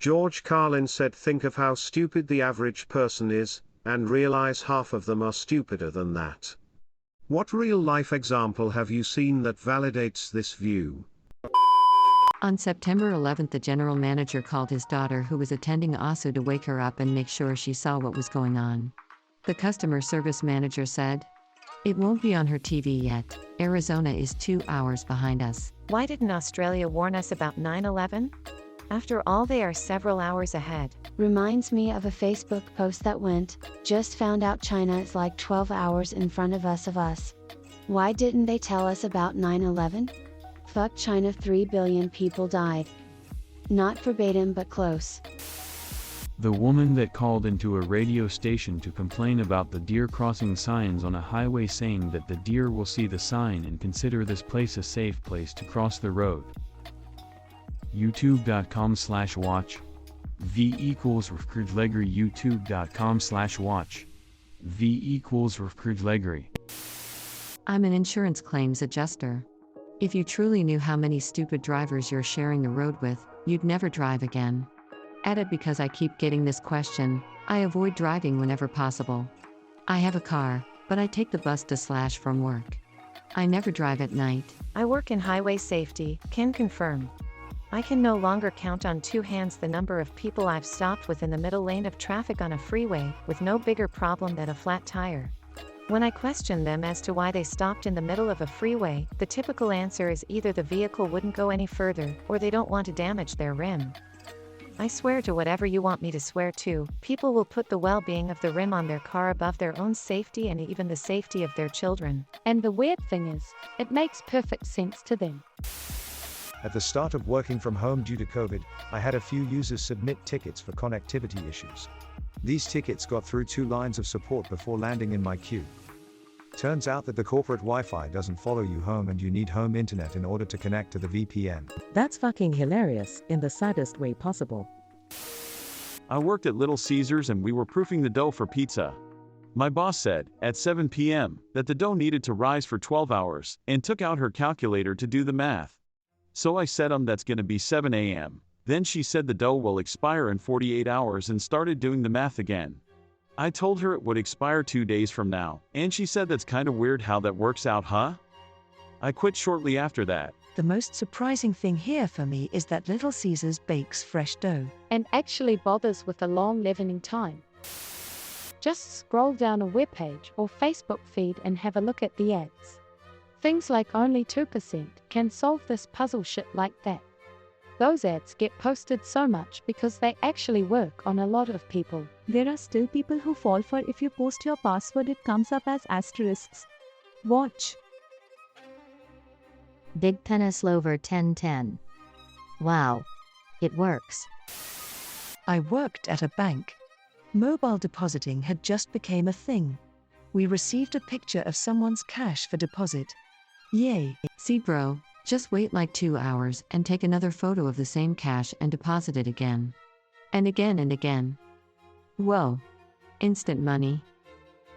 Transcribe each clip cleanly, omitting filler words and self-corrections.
George Carlin said, think of how stupid the average person is, and realize half of them are stupider than that. What real-life example have you seen that validates this view? On September 11th, the general manager called his daughter, who was attending ASU, to wake her up and make sure she saw what was going on. The customer service manager said, "It won't be on her TV yet. Arizona is 2 hours behind us." Why didn't Australia warn us about 9/11? After all, they are several hours ahead. Reminds me of a Facebook post that went, "Just found out China is like 12 hours in front of us. Why didn't they tell us about 9/11? Fuck China, 3 billion people died." Not verbatim but close. The woman that called into a radio station to complain about the deer crossing signs on a highway, saying that the deer will see the sign and consider this place a safe place to cross the road. youtube.com/watch V equals Legri youtube.com/watch V equals Legri. I'm an insurance claims adjuster. If you truly knew how many stupid drivers you're sharing the road with, you'd never drive again. At it, because I keep getting this question, I avoid driving whenever possible. I have a car, but I take the bus to / from work. I never drive at night. I work in highway safety, can confirm. I can no longer count on two hands the number of people I've stopped with in the middle lane of traffic on a freeway, with no bigger problem than a flat tire. When I question them as to why they stopped in the middle of a freeway, the typical answer is either the vehicle wouldn't go any further, or they don't want to damage their rim. I swear to whatever you want me to swear to, people will put the well-being of the rim on their car above their own safety and even the safety of their children. And the weird thing is, it makes perfect sense to them. At the start of working from home due to COVID, I had a few users submit tickets for connectivity issues. These tickets got through 2 lines of support before landing in my queue. Turns out that the corporate Wi-Fi doesn't follow you home and you need home internet in order to connect to the VPN. That's fucking hilarious, in the saddest way possible. I worked at Little Caesars and we were proofing the dough for pizza. My boss said, at 7 p.m., that the dough needed to rise for 12 hours, and took out her calculator to do the math. So I said, that's gonna be 7 a.m. Then she said the dough will expire in 48 hours and started doing the math again. I told her it would expire 2 days from now, and she said that's kinda weird how that works out, huh? I quit shortly after that. The most surprising thing here for me is that Little Caesars bakes fresh dough. And actually bothers with a long leavening time. Just scroll down a webpage or Facebook feed and have a look at the ads. Things like only 2% can solve this puzzle shit like that. Those ads get posted so much because they actually work on a lot of people. There are still people who fall for if you post your password it comes up as asterisks. Watch. Big Penis Lover 1010. Wow. It works. I worked at a bank. Mobile depositing had just became a thing. We received a picture of someone's cash for deposit. Yay. See bro, just wait like 2 hours and take another photo of the same cash and deposit it again. And again and again. Whoa. Instant money.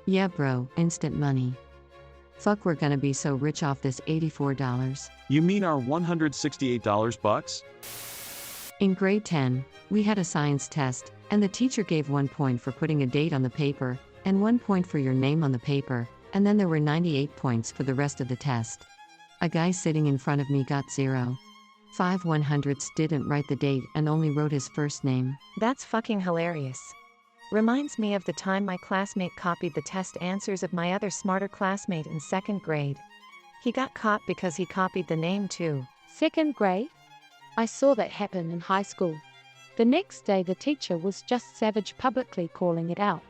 Yeah bro, instant money. Fuck, we're gonna be so rich off this $84. You mean our $168 bucks? In grade 10, we had a science test, and the teacher gave 1 point for putting a date on the paper, and 1 point for your name on the paper, and then there were 98 points for the rest of the test. A guy sitting in front of me got 0. 5 100ths didn't write the date and only wrote his first name. That's fucking hilarious. Reminds me of the time my classmate copied the test answers of my other smarter classmate in 2nd grade. He got caught because he copied the name too. 2nd grade? I saw that happen in high school. The next day the teacher was just savage, publicly calling it out.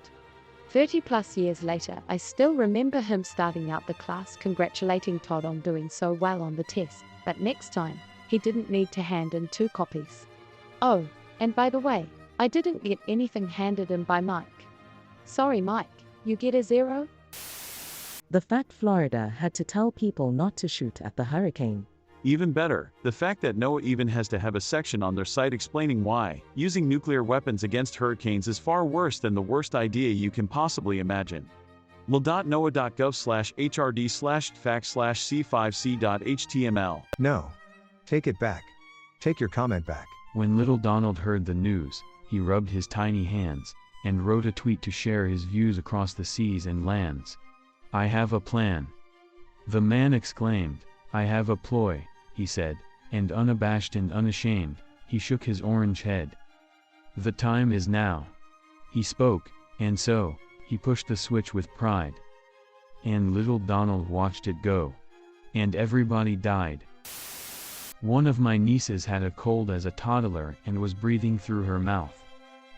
30+ years later, I still remember him starting out the class congratulating Todd on doing so well on the test, but next time, he didn't need to hand in 2 copies. Oh, and by the way, I didn't get anything handed in by Mike. Sorry Mike, you get a 0? The fact Florida had to tell people not to shoot at the hurricane. Even better, the fact that NOAA even has to have a section on their site explaining why using nuclear weapons against hurricanes is far worse than the worst idea you can possibly imagine. lil.noaa.gov/hrd/fact/c5c.html. No. Take it back. Take your comment back. When little Donald heard the news, he rubbed his tiny hands, and wrote a tweet to share his views across the seas and lands. "I have a plan." The man exclaimed, "I have a ploy," he said, and unabashed and unashamed, he shook his orange head. "The time is now." He spoke, and so, he pushed the switch with pride. And little Donald watched it go. And everybody died. One of my nieces had a cold as a toddler and was breathing through her mouth.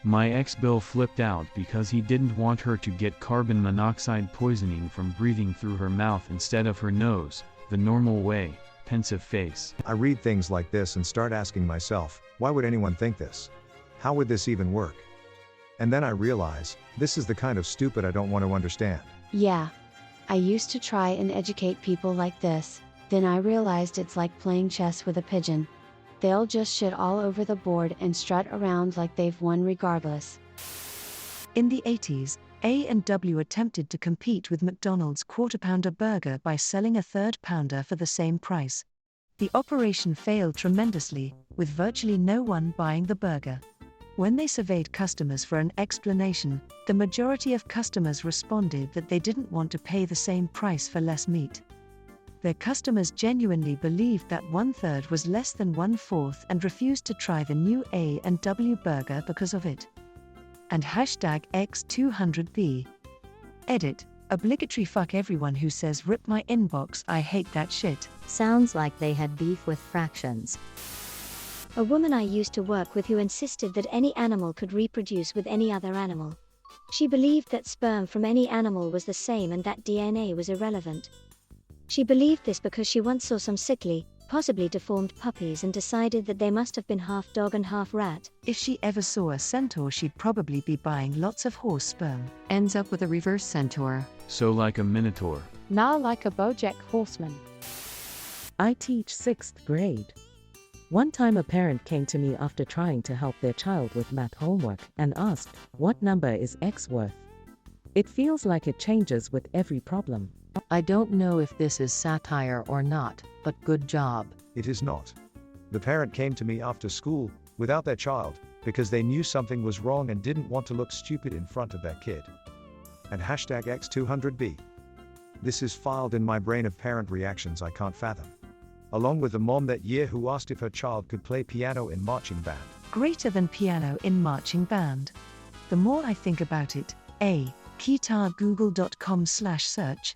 My ex-Bill flipped out because he didn't want her to get carbon monoxide poisoning from breathing through her mouth instead of her nose, the normal way. Pensive face. I read things like this and start asking myself, why would anyone think this? How would this even work? And then I realize, this is the kind of stupid I don't want to understand. Yeah. I used to try and educate people like this, then I realized it's like playing chess with a pigeon. They'll just shit all over the board and strut around like they've won regardless. In the 80s, A&W attempted to compete with McDonald's quarter-pounder burger by selling a third-pounder for the same price. The operation failed tremendously, with virtually no one buying the burger. When they surveyed customers for an explanation, the majority of customers responded that they didn't want to pay the same price for less meat. Their customers genuinely believed that 1/3 was less than 1/4 and refused to try the new A&W burger because of it. And #X200B. Edit. Obligatory fuck everyone who says rip my inbox, I hate that shit. Sounds like they had beef with fractions. A woman I used to work with who insisted that any animal could reproduce with any other animal. She believed that sperm from any animal was the same and that DNA was irrelevant. She believed this because she once saw some sickly, possibly deformed puppies and decided that they must have been half dog and half rat. If she ever saw a centaur, she'd probably be buying lots of horse sperm. Ends up with a reverse centaur. So like a minotaur. Now like a BoJack Horseman. I teach 6th grade. One time a parent came to me after trying to help their child with math homework and asked, "What number is X worth?" It feels like it changes with every problem. I don't know if this is satire or not, but good job. It is not. The parent came to me after school, without their child, because they knew something was wrong and didn't want to look stupid in front of their kid. And #X200B. This is filed in my brain of parent reactions I can't fathom. Along with the mom that year who asked if her child could play piano in marching band. Greater than piano in marching band. The more I think about it, A. Guitar google.com/search.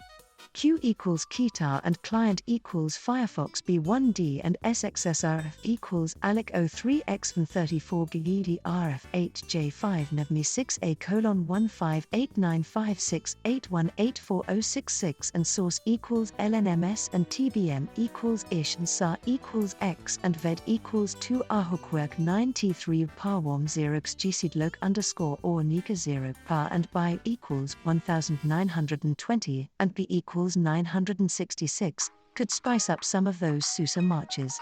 Q equals Keytar and client equals Firefox B1D and SXSRF equals ALEC 03X and 34 GIGID RF 8J5 NAVMI 6A:1589568184066 and source equals LNMS and TBM equals ish and SAR equals X and VED equals 2 Hookwork 9T3 Parwarm 0 XGCDLOC _ or Nika 0 Par and by equals 1920 and B equals 966, could spice up some of those Sousa marches.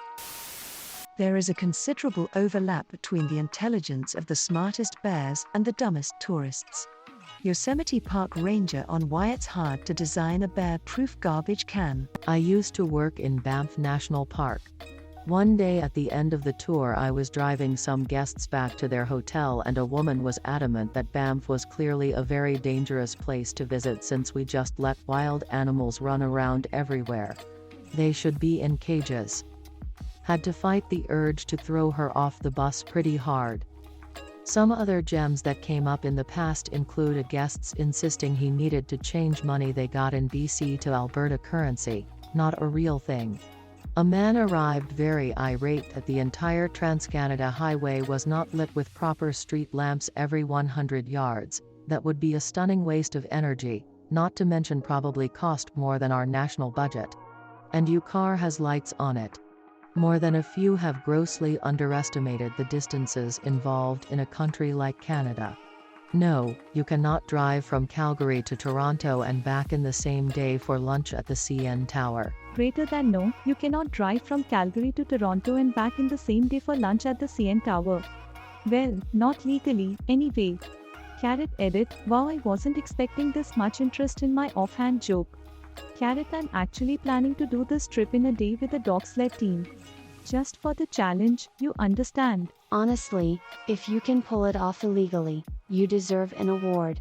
There is a considerable overlap between the intelligence of the smartest bears and the dumbest tourists. Yosemite Park Ranger on why it's hard to design a bear-proof garbage can. I used to work in Banff National Park. One day at the end of the tour I was driving some guests back to their hotel and a woman was adamant that Banff was clearly a very dangerous place to visit since we just let wild animals run around everywhere. They should be in cages. Had to fight the urge to throw her off the bus pretty hard. Some other gems that came up in the past include a guest's insisting he needed to change money they got in BC to Alberta currency, not a real thing. A man arrived very irate that the entire Trans-Canada Highway was not lit with proper street lamps every 100 yards. That would be a stunning waste of energy, not to mention probably cost more than our national budget. And your car has lights on it. More than a few have grossly underestimated the distances involved in a country like Canada. No, you cannot drive from Calgary to Toronto and back in the same day for lunch at the CN Tower. Greater than no, you cannot drive from Calgary to Toronto and back in the same day for lunch at the CN Tower. Well, not legally, anyway. Carrot edit, wow, I wasn't expecting this much interest in my offhand joke. Carrot, I'm actually planning to do this trip in a day with a dog sled team. Just for the challenge, you understand. Honestly, if you can pull it off illegally, you deserve an award.